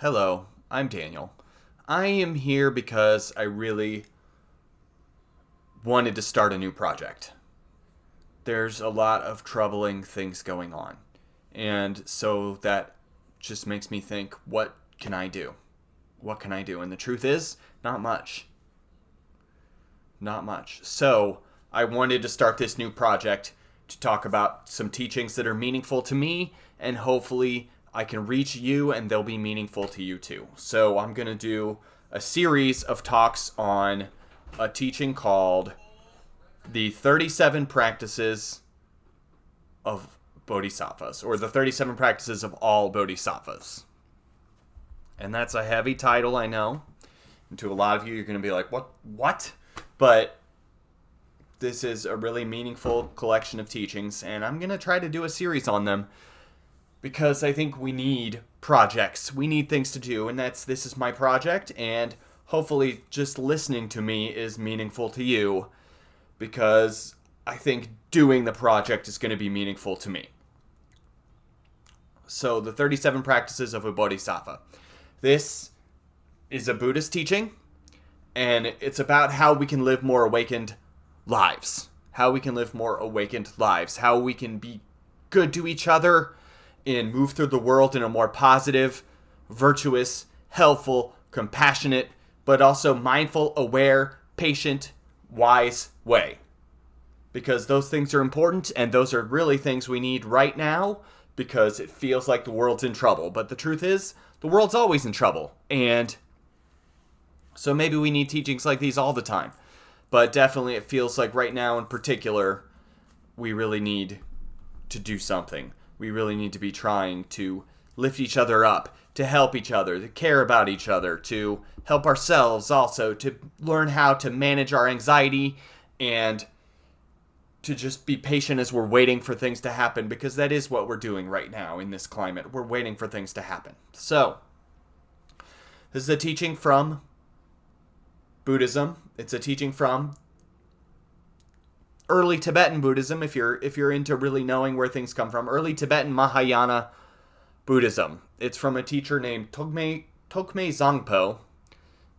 Hello, I'm Daniel. I am here because I really wanted to start a new project. There's a lot of troubling things going on. And so that just makes me think, what can I do? What can I do? And the truth is, not much. Not much. So I wanted to start this new project to talk about some teachings that are meaningful to me, and hopefully I can reach you and they'll be meaningful to you too. So I'm going to do a series of talks on a teaching called the 37 Practices of Bodhisattvas, or the 37 Practices of All Bodhisattvas. And that's a heavy title, I know. And to a lot of you, you're going to be like, what? But this is a really meaningful collection of teachings, and I'm going to try to do a series on them because I think we need projects. We need things to do, and this is my project, and hopefully just listening to me is meaningful to you because I think doing the project is going to be meaningful to me. So, the 37 Practices of a Bodhisattva. This is a Buddhist teaching, and it's about how we can live more awakened lives. How we can live more awakened lives. How we can be good to each other and move through the world in a more positive, virtuous, helpful, compassionate, but also mindful, aware, patient, wise way. Because those things are important, and those are really things we need right now because it feels like the world's in trouble. But the truth is, the world's always in trouble. And so maybe we need teachings like these all the time. But definitely it feels like right now in particular, we really need to do something. We really need to be trying to lift each other up, to help each other, to care about each other, to help ourselves also, to learn how to manage our anxiety and to just be patient as we're waiting for things to happen, because that is what we're doing right now in this climate. We're waiting for things to happen. So, this is a teaching from Buddhism. It's a teaching from early Tibetan Buddhism, if you're into really knowing where things come from. Early Tibetan Mahayana Buddhism. It's from a teacher named Tokme Zangpo.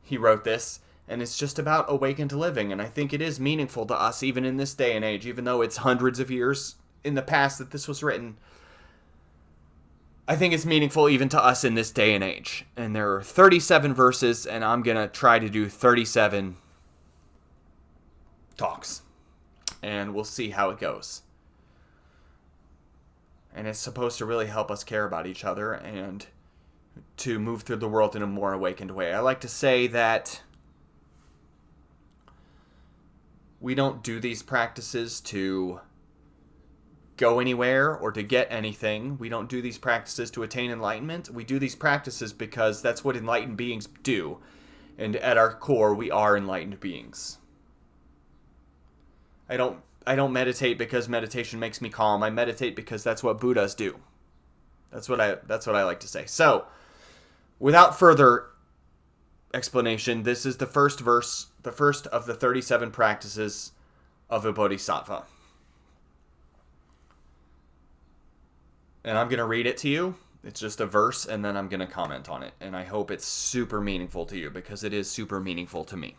He wrote this, and it's just about awakened living, and I think it is meaningful to us even in this day and age, even though it's hundreds of years in the past that this was written. I think it's meaningful even to us in this day and age. And there are 37 verses, and I'm going to try to do 37 talks. And we'll see how it goes. And it's supposed to really help us care about each other and to move through the world in a more awakened way. I like to say that we don't do these practices to go anywhere or to get anything. We don't do these practices to attain enlightenment. We do these practices because that's what enlightened beings do. And at our core, we are enlightened beings. I don't meditate because meditation makes me calm. I meditate because that's what Buddhas do. That's what I like to say. So, without further explanation, this is the first verse, the first of the 37 practices of a bodhisattva. And I'm going to read it to you. It's just a verse, and then I'm going to comment on it. And I hope it's super meaningful to you, because it is super meaningful to me.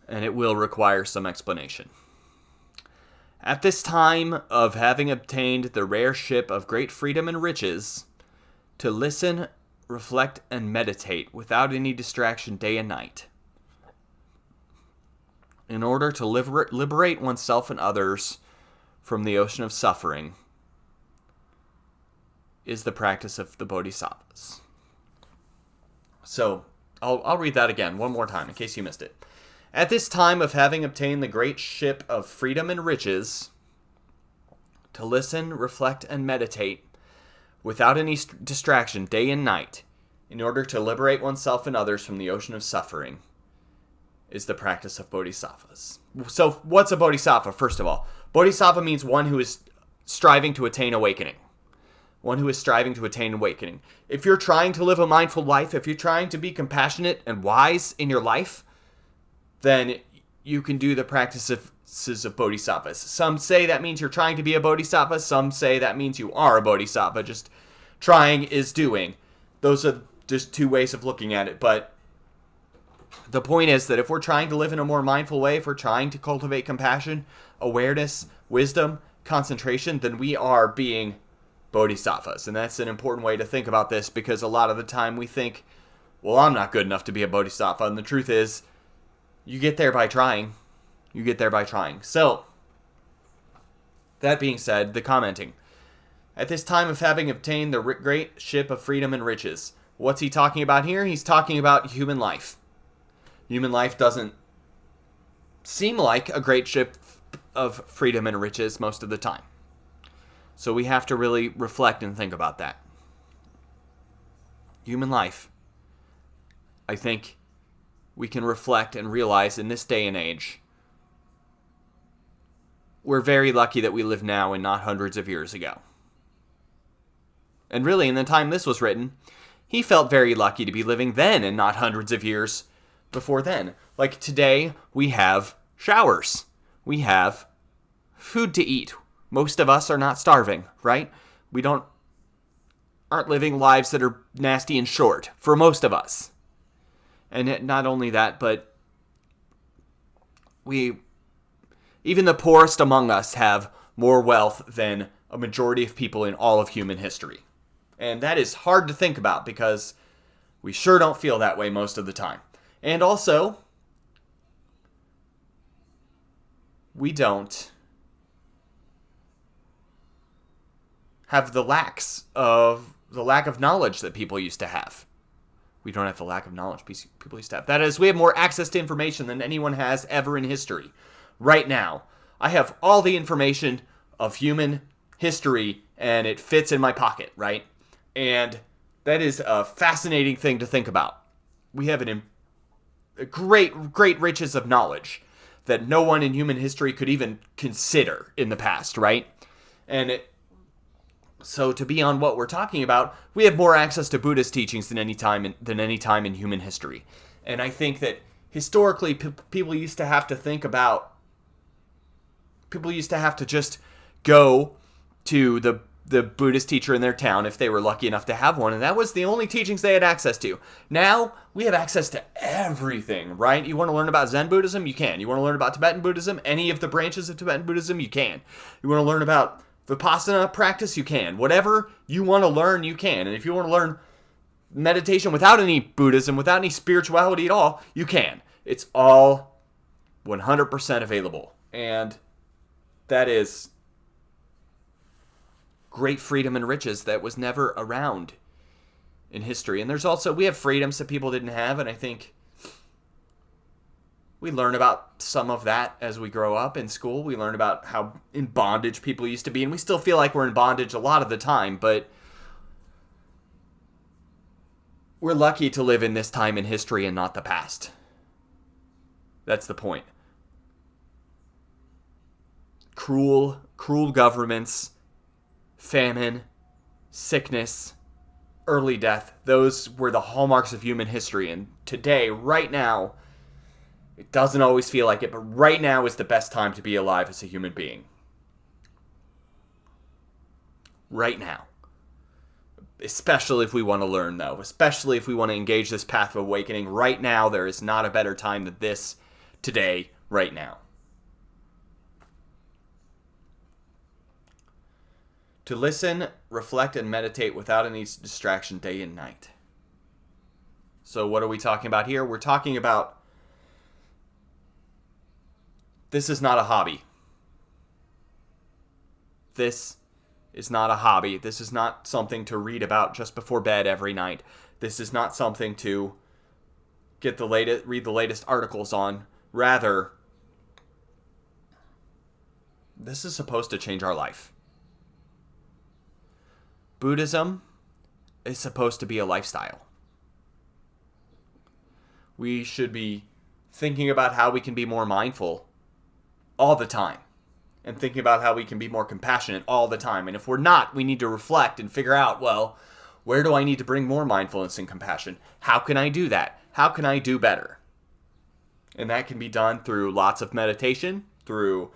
And it will require some explanation. At this time of having obtained the rare ship of great freedom and riches, to listen, reflect, and meditate without any distraction day and night, in order to liberate oneself and others from the ocean of suffering, is the practice of the Bodhisattvas. So, I'll read that again one more time in case you missed it. At this time of having obtained the great ship of freedom and riches, to listen, reflect, and meditate without any distraction day and night, in order to liberate oneself and others from the ocean of suffering, is the practice of bodhisattvas. So, what's a bodhisattva, first of all? Bodhisattva means one who is striving to attain awakening. One who is striving to attain awakening. If you're trying to live a mindful life, if you're trying to be compassionate and wise in your life, then you can do the practices of bodhisattvas. Some say that means you're trying to be a bodhisattva. Some say that means you are a bodhisattva. Just trying is doing. Those are just two ways of looking at it. But the point is that if we're trying to live in a more mindful way, if we're trying to cultivate compassion, awareness, wisdom, concentration, then we are being bodhisattvas. And that's an important way to think about this, because a lot of the time we think, well, I'm not good enough to be a bodhisattva. And the truth is, you get there by trying. You get there by trying. So, that being said, the commenting. At this time of having obtained the great ship of freedom and riches. What's he talking about here? He's talking about human life. Human life doesn't seem like a great ship of freedom and riches most of the time. So we have to really reflect and think about that. Human life. I think we can reflect and realize in this day and age, we're very lucky that we live now and not hundreds of years ago. And really, in the time this was written, he felt very lucky to be living then and not hundreds of years before then. Like today, we have showers. We have food to eat. Most of us are not starving, right? We aren't living lives that are nasty and short, for most of us. And not only that, but even the poorest among us have more wealth than a majority of people in all of human history. And that is hard to think about because we sure don't feel that way most of the time. And also, we don't have the lack of knowledge that people used to have. We don't have the lack of knowledge people used to have. That is, we have more access to information than anyone has ever in history. Right now, I have all the information of human history, and it fits in my pocket, right? And that is a fascinating thing to think about. We have a great riches of knowledge that no one in human history could even consider in the past, right? And so to be on what we're talking about, we have more access to Buddhist teachings than any time in human history. And I think that historically, people used to have to just go to the Buddhist teacher in their town if they were lucky enough to have one, and that was the only teachings they had access to. Now, we have access to everything, right? You want to learn about Zen Buddhism? You can. You want to learn about Tibetan Buddhism? Any of the branches of Tibetan Buddhism? You can. You want to learn about Vipassana practice? You can. Whatever you want to learn, you can. And if you want to learn meditation without any Buddhism, without any spirituality at all, you can. It's all 100% available. And that is great freedom and riches that was never around in history. And we have freedoms that people didn't have, and I think we learn about some of that as we grow up in school. We learn about how in bondage people used to be, and we still feel like we're in bondage a lot of the time, but we're lucky to live in this time in history and not the past. That's the point. Cruel governments, famine, sickness, early death, those were the hallmarks of human history. And today, right now, it doesn't always feel like it, but right now is the best time to be alive as a human being. Right now. Especially if we want to learn, though. Especially if we want to engage this path of awakening. Right now, there is not a better time than this, today, right now. To listen, reflect, and meditate without any distraction day and night. So what are we talking about here? We're talking about this is not a hobby. This is not a hobby. This is not something to read about just before bed every night. This is not something to read the latest articles on. Rather, this is supposed to change our life. Buddhism is supposed to be a lifestyle. We should be thinking about how we can be more mindful all the time. And thinking about how we can be more compassionate all the time. And if we're not, we need to reflect and figure out, well, where do I need to bring more mindfulness and compassion? How can I do that? How can I do better? And that can be done through lots of meditation, through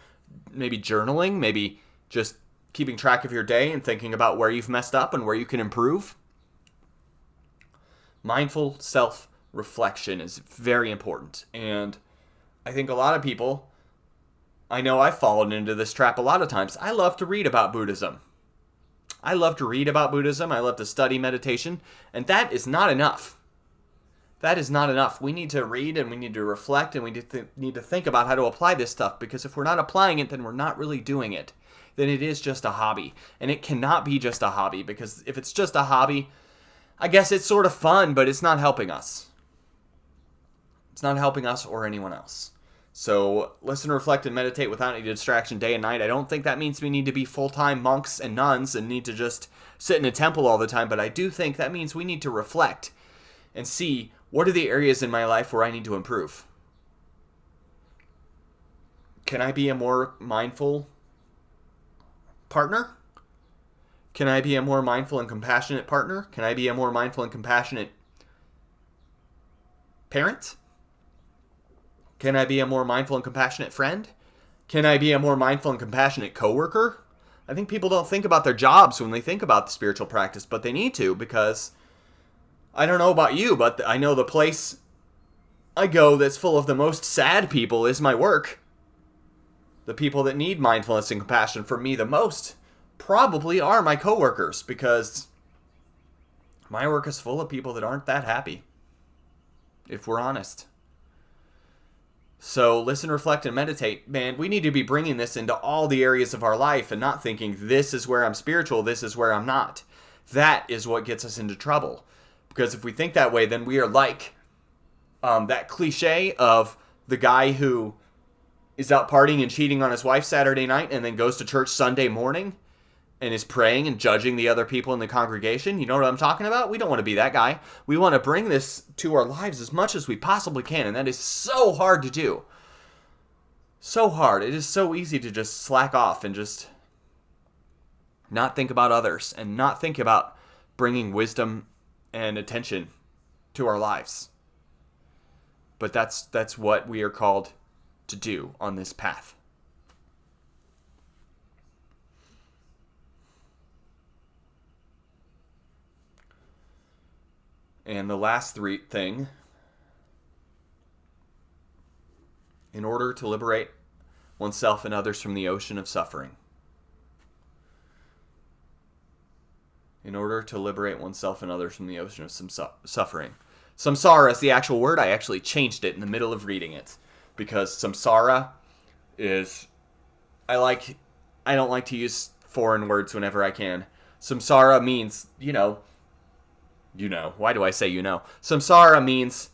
maybe journaling, maybe just keeping track of your day and thinking about where you've messed up and where you can improve. Mindful self-reflection is very important. And I think a lot of people, I know I've fallen into this trap a lot of times. I love to read about Buddhism. I love to study meditation. And that is not enough. That is not enough. We need to read and we need to reflect and we need to think about how to apply this stuff, because if we're not applying it, then we're not really doing it. Then it is just a hobby. And it cannot be just a hobby, because if it's just a hobby, I guess it's sort of fun, but it's not helping us. It's not helping us or anyone else. So listen, reflect, and meditate without any distraction day and night. I don't think that means we need to be full-time monks and nuns and need to just sit in a temple all the time, but I do think that means we need to reflect and see, what are the areas in my life where I need to improve? Can I be a more mindful partner? Can I be a more mindful and compassionate partner? Can I be a more mindful and compassionate parent? Can I be a more mindful and compassionate friend? Can I be a more mindful and compassionate coworker? I think people don't think about their jobs when they think about the spiritual practice, but they need to, because I don't know about you, but I know the place I go that's full of the most sad people is my work. The people that need mindfulness and compassion for me the most probably are my coworkers, because my work is full of people that aren't that happy, if we're honest. So listen, reflect, and meditate. Man, we need to be bringing this into all the areas of our life and not thinking, this is where I'm spiritual, this is where I'm not. That is what gets us into trouble. Because if we think that way, then we are like that cliche of the guy who is out partying and cheating on his wife Saturday night and then goes to church Sunday morning and is praying and judging the other people in the congregation. You know what I'm talking about? We don't want to be that guy. We want to bring this to our lives as much as we possibly can, and that is so hard to do. So hard. It is so easy to just slack off and just not think about others and not think about bringing wisdom and attention to our lives. But that's what we are called to do on this path. And the last thing, in order to liberate oneself and others from the ocean of suffering. In order to liberate oneself and others from the ocean of suffering. Samsara is the actual word. I actually changed it in the middle of reading it, because samsara is, I don't like to use foreign words whenever I can. Samsara means, you know. Why do I say you know? Samsara means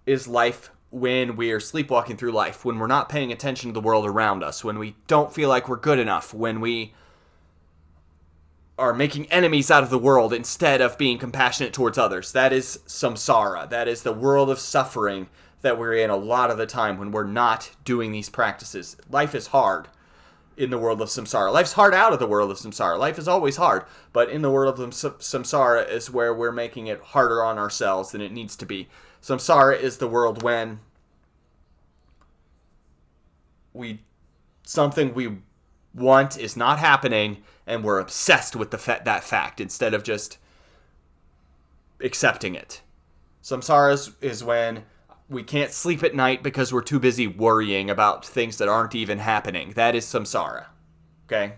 is life when we are sleepwalking through life, when we're not paying attention to the world around us, when we don't feel like we're good enough, when we are making enemies out of the world instead of being compassionate towards others. That is samsara. That is the world of suffering that we're in a lot of the time when we're not doing these practices. Life is hard in the world of samsara. Life's hard out of the world of samsara. Life is always hard, but in the world of samsara is where we're making it harder on ourselves than it needs to be. Samsara is the world when something we want is not happening, and we're obsessed with that fact instead of just accepting it. Samsara is when we can't sleep at night because we're too busy worrying about things that aren't even happening. That is samsara. Okay?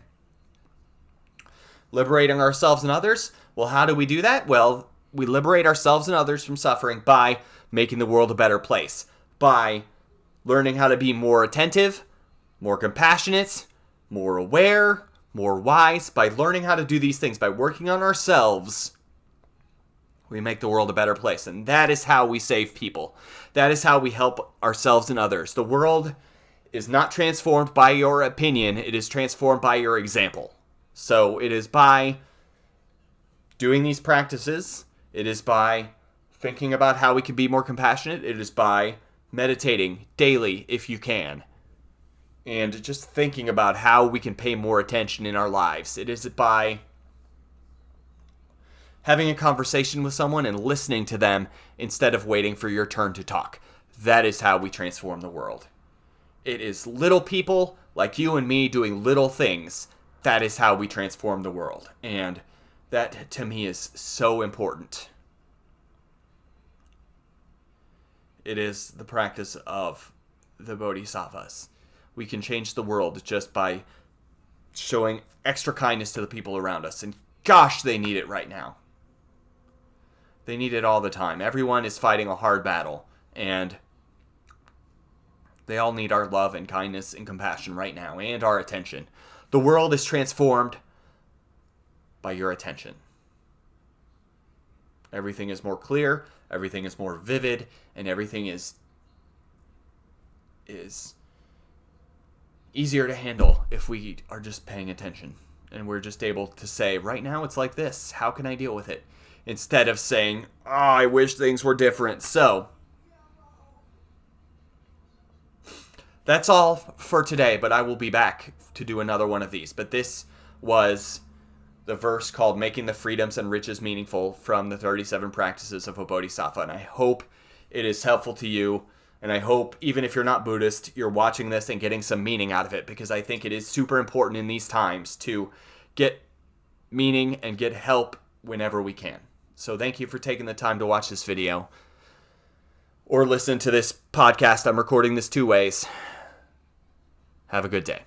Liberating ourselves and others. Well, how do we do that? Well, we liberate ourselves and others from suffering by making the world a better place. By learning how to be more attentive, more compassionate, more aware, more wise. By learning how to do these things, by working on ourselves, we make the world a better place. And that is how we save people. That is how we help ourselves and others. The world is not transformed by your opinion. It is transformed by your example. So it is by doing these practices. It is by thinking about how we can be more compassionate. It is by meditating daily if you can. And just thinking about how we can pay more attention in our lives. It is by having a conversation with someone and listening to them instead of waiting for your turn to talk. That is how we transform the world. It is little people like you and me doing little things that is how we transform the world. And that, to me, is so important. It is the practice of the Bodhisattvas. We can change the world just by showing extra kindness to the people around us. And gosh, they need it right now. They need it all the time. Everyone is fighting a hard battle, and they all need our love and kindness and compassion right now, and our attention. The world is transformed by your attention. Everything is more clear, everything is more vivid, and everything is easier to handle if we are just paying attention. And we're just able to say, right now it's like this. How can I deal with it? Instead of saying, oh, I wish things were different. So, that's all for today, but I will be back to do another one of these. But this was the verse called Making the Freedoms and Riches Meaningful from the 37 Practices of a Bodhisattva. And I hope it is helpful to you. And I hope, even if you're not Buddhist, you're watching this and getting some meaning out of it, because I think it is super important in these times to get meaning and get help whenever we can. So thank you for taking the time to watch this video or listen to this podcast. I'm recording this 2 ways. Have a good day.